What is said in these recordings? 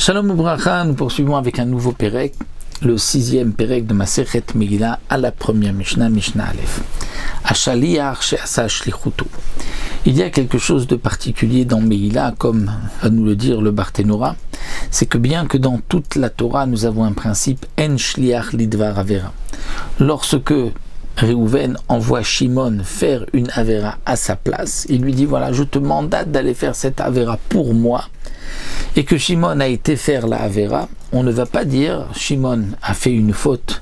Shalom Ubracha, nous poursuivons avec un nouveau Pérec, le 6e Pérec de Masechet Megillah à la première Mishnah, Mishnah Aleph. Ashaliach she'asa shlichuto. Il y a quelque chose de particulier dans Megillah, comme va nous le dire le Barthénora, c'est que bien que dans toute la Torah nous avons un principe En shliach lidvar avera. Lorsque Réhouven envoie Shimon faire une avera à sa place, il lui dit voilà, je te mandate d'aller faire cette avera pour moi, et que Shimon a été faire la avera, on ne va pas dire Shimon a fait une faute,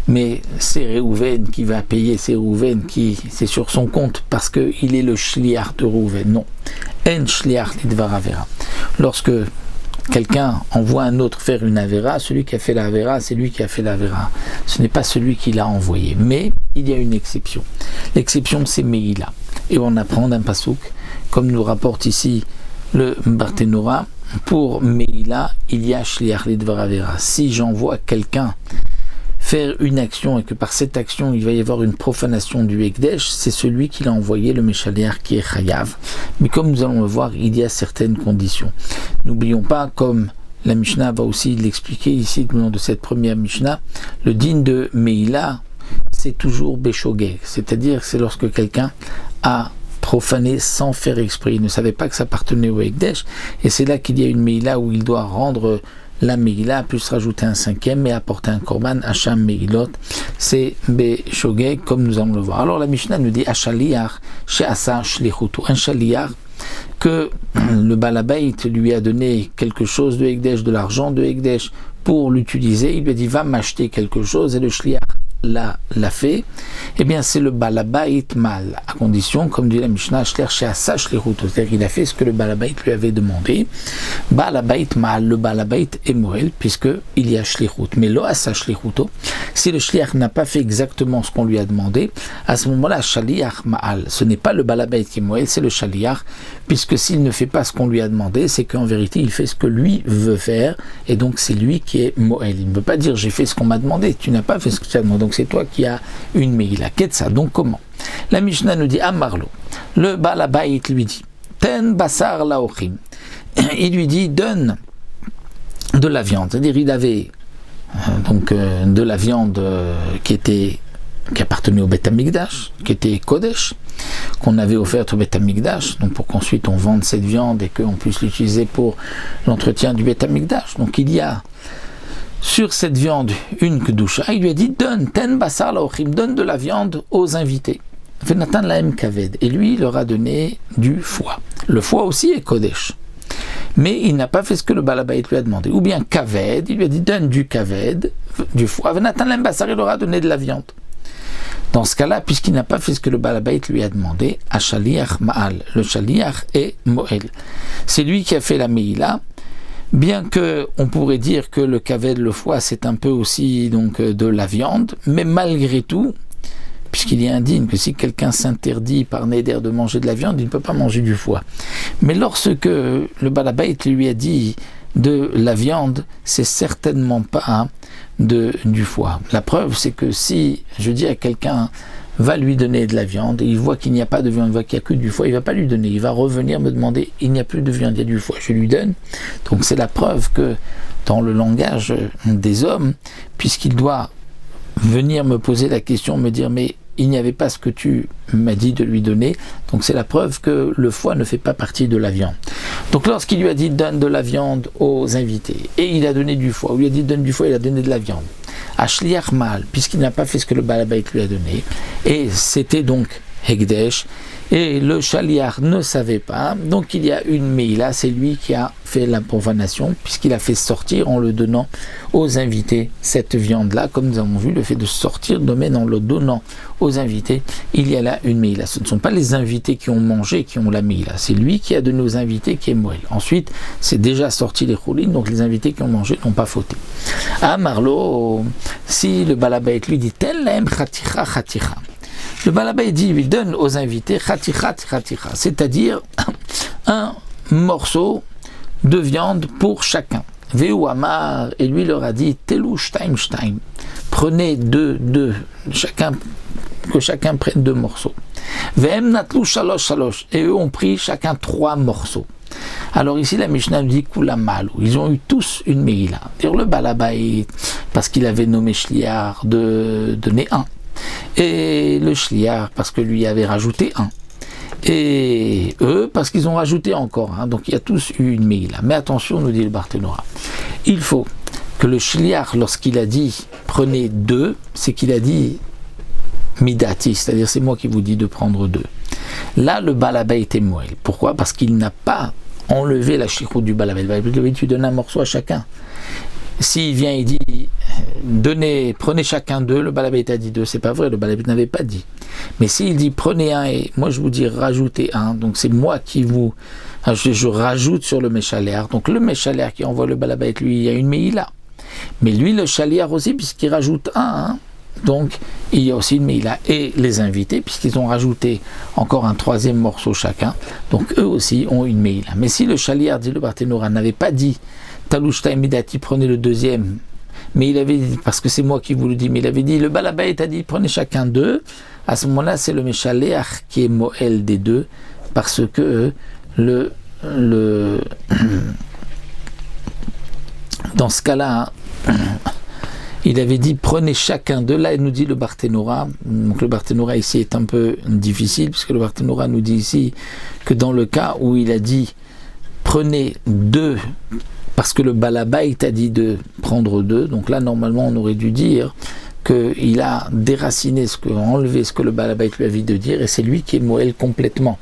mais c'est Réhouven qui va payer, c'est Réhouven qui, c'est sur son compte parce qu'il est le shliach de Réhouven. Non, En shliach lidvar avera. Lorsque quelqu'un envoie un autre faire une avera, celui qui a fait la avera, c'est lui qui a fait la avera. Ce n'est pas celui qui l'a envoyé. Mais il y a une exception. L'exception, c'est Megillah. Et on apprend d'un pasouk, comme nous rapporte ici le Barthénora, pour Megillah, il y a shliach lidvar avera. Si j'envoie quelqu'un faire une action et que par cette action il va y avoir une profanation du Ekdesh, c'est celui qui l'a envoyé, le Meshaliach, qui est Chayav. Mais comme nous allons le voir, il y a certaines conditions. N'oublions pas, comme la Mishnah va aussi l'expliquer ici au nom de cette première Mishnah, le din de Meïla, c'est toujours Beshogeg, c'est-à-dire c'est lorsque quelqu'un a profané sans faire exprès, il ne savait pas que ça appartenait au Ekdesh, et c'est là qu'il y a une Meïla où il doit rendre la Megillah, plus rajouter un cinquième et apporter un korban, Hacham Megillot, c'est Beshogeg, comme nous allons le voir. Alors la Mishnah nous dit Ashaliach she'asa shlichuto, un shaliach que le Balabait lui a donné quelque chose de Ekdesh, de l'argent de Ekdesh pour l'utiliser, il lui a dit va m'acheter quelque chose, et le shliach l'a fait, eh bien c'est le Balabait mal, à condition, comme dit la Mishnah, c'est-à-dire qu'il a fait ce que le Balabait lui avait demandé. Balabait mal, le Balabait est moel, puisque il y a shlichut, mais lo asa shlichuto, si le shliach n'a pas fait exactement ce qu'on lui a demandé, à ce moment-là, shaliach mal, ce n'est pas le Balabait qui est moel, c'est le shaliach, puisque s'il ne fait pas ce qu'on lui a demandé, c'est qu'en vérité il fait ce que lui veut faire, et donc c'est lui qui est moel. Il ne peut pas dire j'ai fait ce qu'on m'a demandé, tu n'as pas fait ce que tu as demandé, donc c'est toi qui as une Megillah. Qu'est-ce ça? Donc comment? La Mishnah nous dit Amarlo, le Balabait lui dit Ten basar laochim, il lui dit donne de la viande, c'est-à-dire il avait de la viande qui appartenait au Beth Amikdash, qui était Kodesh, qu'on avait offerte au Beth Amikdash, donc pour qu'ensuite on vende cette viande et qu'on puisse l'utiliser pour l'entretien du Beth Amikdash. Donc il y a sur cette viande une kedusha, il lui a dit donne ten basar laochim, donne de la viande aux invités. Venatan lahem kaved, et lui il leur a donné du foie. Le foie aussi est kodesh, mais il n'a pas fait ce que le Balabait lui a demandé. Ou bien kaved, il lui a dit donne du kaved, du foie. Venatan lahem basar, il leur a donné de la viande. Dans ce cas-là, puisqu'il n'a pas fait ce que le Balabait lui a demandé, ashaliach ma'al, le shaliach est moel. C'est lui qui a fait la meïla. Bien que on pourrait dire que le kaved, le foie, c'est un peu aussi donc de la viande, mais malgré tout, puisqu'il est indigne que si quelqu'un s'interdit par neder de manger de la viande, il ne peut pas manger du foie. Mais lorsque le Balabait lui a dit de la viande, c'est certainement pas du foie. La preuve, c'est que si je dis à quelqu'un va lui donner de la viande, et il voit qu'il n'y a pas de viande, il voit qu'il n'y a que du foie, il ne va pas lui donner, il va revenir me demander, il n'y a plus de viande, il y a du foie, je lui donne. Donc c'est la preuve que dans le langage des hommes, puisqu'il doit venir me poser la question, me dire mais il n'y avait pas ce que tu m'as dit de lui donner, donc c'est la preuve que le foie ne fait pas partie de la viande. Donc lorsqu'il lui a dit donne de la viande aux invités, et il a donné du foie, ou il lui a dit donne du foie, il a donné de la viande, Ashliach mal, puisqu'il n'a pas fait ce que le Balabait lui a donné, et c'était donc Hekdesh, et le Shaliach ne savait pas, donc il y a une Meïla, c'est lui qui a fait la profanation, puisqu'il a fait sortir en le donnant aux invités cette viande-là, comme nous avons vu, le fait de sortir de même en le donnant aux invités, il y a là une Meïla. Ce ne sont pas les invités qui ont mangé qui ont la Meïla, c'est lui qui a donné aux invités qui est moël. Ensuite, c'est déjà sorti les choulines, donc les invités qui ont mangé n'ont pas fauté. Ah Marlo, si le Balabait lui dit tel lahem chaticha chaticha, le Balabait dit, lui donne aux invités chaticha chaticha, c'est-à-dire un morceau de viande pour chacun. Veu amar, et lui leur a dit telu shtaim shtaim, prenez deux, que chacun prenne 2 morceaux. Vehem natlu shalosh shalosh, et eux ont pris chacun 3 morceaux. Alors ici, la Mishnah dit Kula Malou. Ils ont eu tous une Meila. Le Balabait, parce qu'il avait nommé Shliar de donner un. Et le Shliar, parce que lui avait rajouté un. Et eux, parce qu'ils ont rajouté encore. Donc il y a tous eu une Meila. Mais attention, nous dit le Barthénora. Il faut que le Shliar, lorsqu'il a dit prenez deux, c'est qu'il a dit Midati, c'est-à-dire c'est moi qui vous dis de prendre deux. Là, le Balabait était Moël. Pourquoi? Parce qu'il n'a pas enlevé la chichoute du Balabait. Tu donnes un morceau à chacun. S'il vient et dit prenez chacun deux, le Balabait a dit deux, c'est pas vrai, le Balabait n'avait pas dit. Mais s'il dit prenez un et moi je vous dis rajoutez un, donc c'est moi qui vous. Je rajoute sur le Méchaléar. Donc le Méchaléar qui envoie le Balabait, lui, il y a une Meïla. Mais lui, le Chaliar aussi, puisqu'il rajoute un, donc il y a aussi une Meïla. Et les invités, puisqu'ils ont rajouté encore un troisième morceau chacun, donc eux aussi ont une Meïla. Mais si le Chaliar, dit le Barthénora, n'avait pas dit Talouchta et Midati, prenez le deuxième, mais il avait dit, parce que c'est moi qui vous le dis, mais il avait dit, le Balabait a dit, prenez chacun deux, à ce moment-là, c'est le Méchaléar qui est Moël des deux, parce que dans ce cas-là, il avait dit prenez chacun d'eux. Là, il nous dit le Barthénora. Donc le Barthénora ici est un peu difficile, puisque le Barthénora nous dit ici que dans le cas où il a dit prenez deux, parce que le Balabait a dit de prendre deux, donc là normalement on aurait dû dire qu'il a déraciné, enlevé ce que le Balabait lui avait de dire, et c'est lui qui est Moël complètement.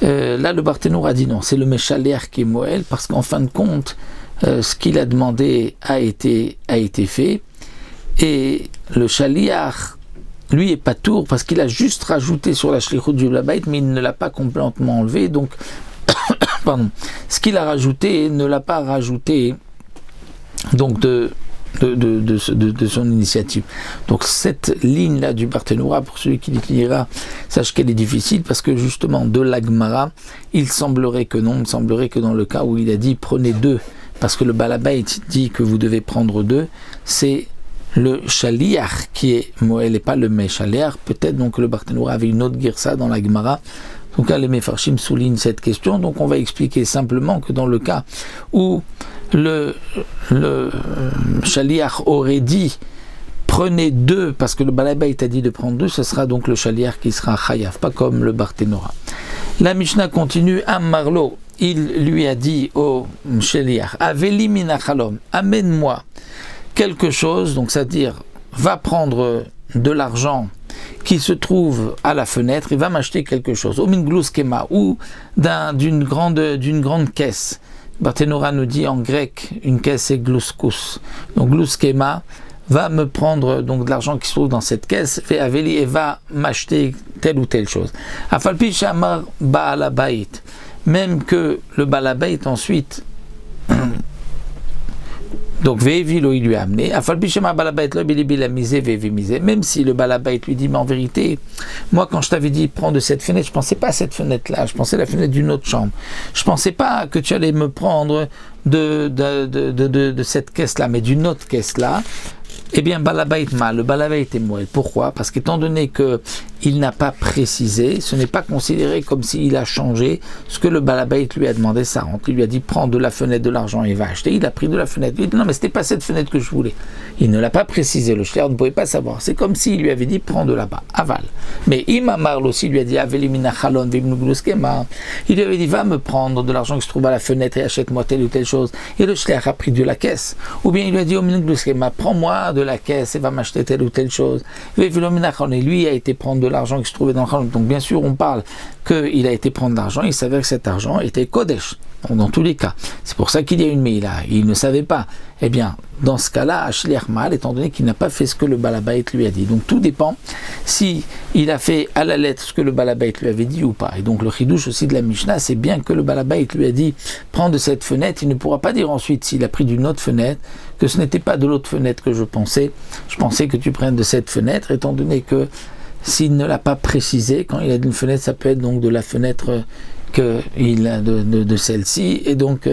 Là, le Barthénora dit non, c'est le Méchaléar qui est Moël, parce qu'en fin de compte, ce qu'il a demandé a été fait, et le Chaliar, lui, est pas tour, parce qu'il a juste rajouté sur la shlichut du Balabait, mais il ne l'a pas complètement enlevé, donc, pardon, ce qu'il a rajouté ne l'a pas rajouté, donc de son initiative. Donc cette ligne-là du Barthénora, pour celui qui l'étudiera, sache qu'elle est difficile, parce que justement, de l'Agmara, il semblerait que non, il semblerait que dans le cas où il a dit prenez deux, parce que le Balabait dit que vous devez prendre deux, c'est le Chaliar qui est Moël et pas le Méchaléar. Peut-être donc que le Barthénora avait une autre girsa dans la Gemara. Donc là, les Mefarshim soulignent cette question. Donc on va expliquer simplement que dans le cas où le Chaliar aurait dit prenez deux, parce que le Balabait a dit de prendre deux, ce sera donc le Chaliar qui sera Chayav, pas comme le Barthénora. La Mishnah continue, Ammarlo, il lui a dit au Chaliar, Aveli minachalom, amène-moi quelque chose, donc c'est-à-dire va prendre de l'argent qui se trouve à la fenêtre et va m'acheter quelque chose, au minglus kema, ou d'une grande caisse. Barthénora nous dit en grec, une caisse c'est gluskus, donc gluskema, va me prendre donc de l'argent qui se trouve dans cette caisse, fait aveli, et va m'acheter telle ou telle chose. Afalpi shamar baalabait, même que le balabait ensuite donc Vevilo il lui a amené, même si le Balabait lui dit mais en vérité, moi quand je t'avais dit prends de cette fenêtre, je pensais pas à cette fenêtre là, je pensais à la fenêtre d'une autre chambre, je pensais pas que tu allais me prendre de cette caisse là, mais d'une autre caisse là. Eh bien, le Balabait est Moël. Pourquoi? Parce qu'étant donné qu'il n'a pas précisé, ce n'est pas considéré comme s'il a changé ce que le Balabait lui a demandé, ça rentre. Il lui a dit, prends de la fenêtre de l'argent et va acheter. Il a pris de la fenêtre. Il dit, non, mais c'était pas cette fenêtre que je voulais. Il ne l'a pas précisé. Le shliach ne pouvait pas savoir. C'est comme s'il lui avait dit, prends de là-bas, aval. Mais Imamar aussi lui a dit, avelimina chalon vimnugluskema. Il lui avait dit, va me prendre de l'argent qui se trouve à la fenêtre et achète-moi telle ou telle chose. Et le shliach a pris de la caisse. Ou bien il lui a dit, prends-moi de la caisse et va m'acheter telle ou telle chose. Et lui a été prendre de l'argent qui se trouvait dans le Khalon. Donc bien sûr on parle qu'il a été prendre de l'argent, il s'avère que cet argent était Kodesh, dans tous les cas. C'est pour ça qu'il y a une Meïla, il ne savait pas. Eh bien, dans ce cas-là, Ashliach Mal, étant donné qu'il n'a pas fait ce que le Balabait lui a dit. Donc tout dépend si il a fait à la lettre ce que le Balabait lui avait dit ou pas. Et donc le chidouche aussi de la Mishnah, c'est bien que le Balabait lui a dit prends de cette fenêtre, il ne pourra pas dire ensuite s'il a pris d'une autre fenêtre que ce n'était pas de l'autre fenêtre que je pensais que tu prennes de cette fenêtre, étant donné que s'il ne l'a pas précisé, quand il a dit une fenêtre, ça peut être donc de la fenêtre de celle-ci, et donc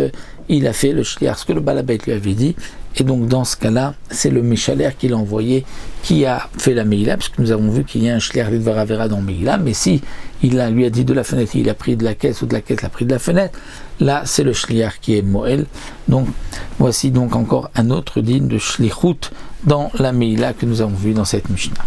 il a fait le shliach, ce que le Balabait lui avait dit, et donc dans ce cas-là, c'est le Méchaler qui l'a envoyé, qui a fait la Meïla, parce que nous avons vu qu'il y a un Shliach Lidvar Avera dans Meïla, mais si lui a dit de la fenêtre, il a pris de la caisse, ou de la caisse, il a pris de la fenêtre, là c'est le Shliach qui est Moël. Donc voici donc encore un autre digne de Shlichut dans la Meïla que nous avons vu dans cette Mishnah.